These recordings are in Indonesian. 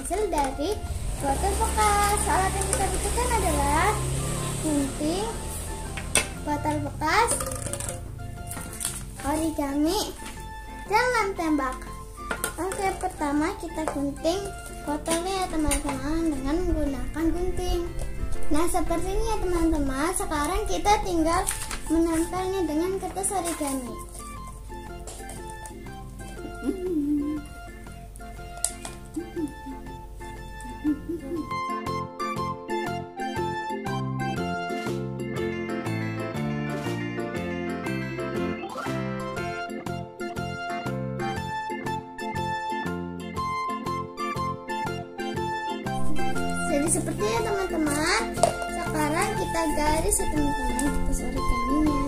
pensil dari botol bekas. Alat yang kita butuhkan adalah gunting, botol bekas, origami, dan lem tembak. Oke, pertama kita gunting botolnya ya teman-teman dengan menggunakan gunting. Nah, seperti ini ya teman-teman. Sekarang kita tinggal menempelnya dengan kertas origami. Jadi seperti ya teman-teman. Sekarang kita garis ya teman-teman kertas origaminya.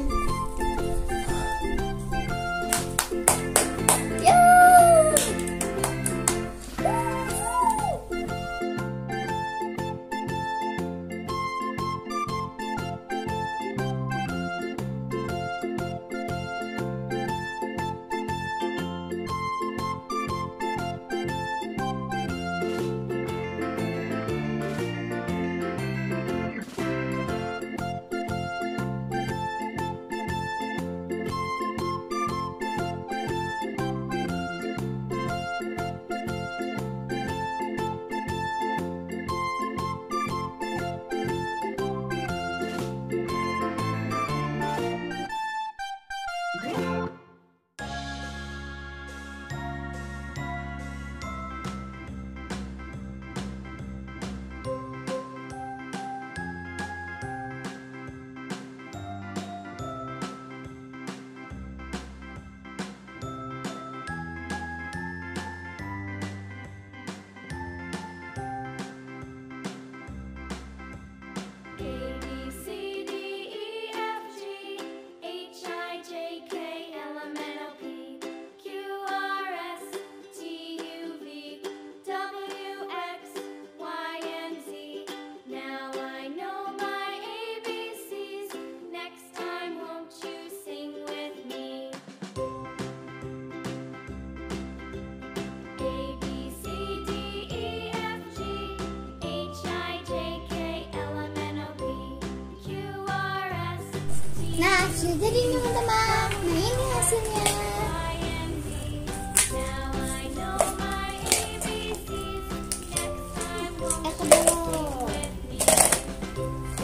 Nah, sudah jadi teman-teman. Nah, ini hasilnya.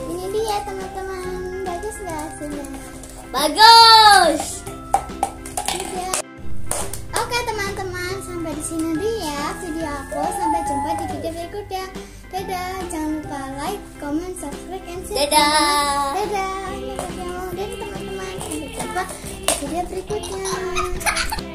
Ini dia teman-teman. Bagus nggak hasilnya? Bagus. Oke teman-teman, sampai di sini dia video aku. Sampai jumpa di video berikutnya. Dadah. Jangan lupa like, comment, subscribe, and share. Dadah. Dadah. Dadah teman-teman. Sampai jumpa di video berikutnya.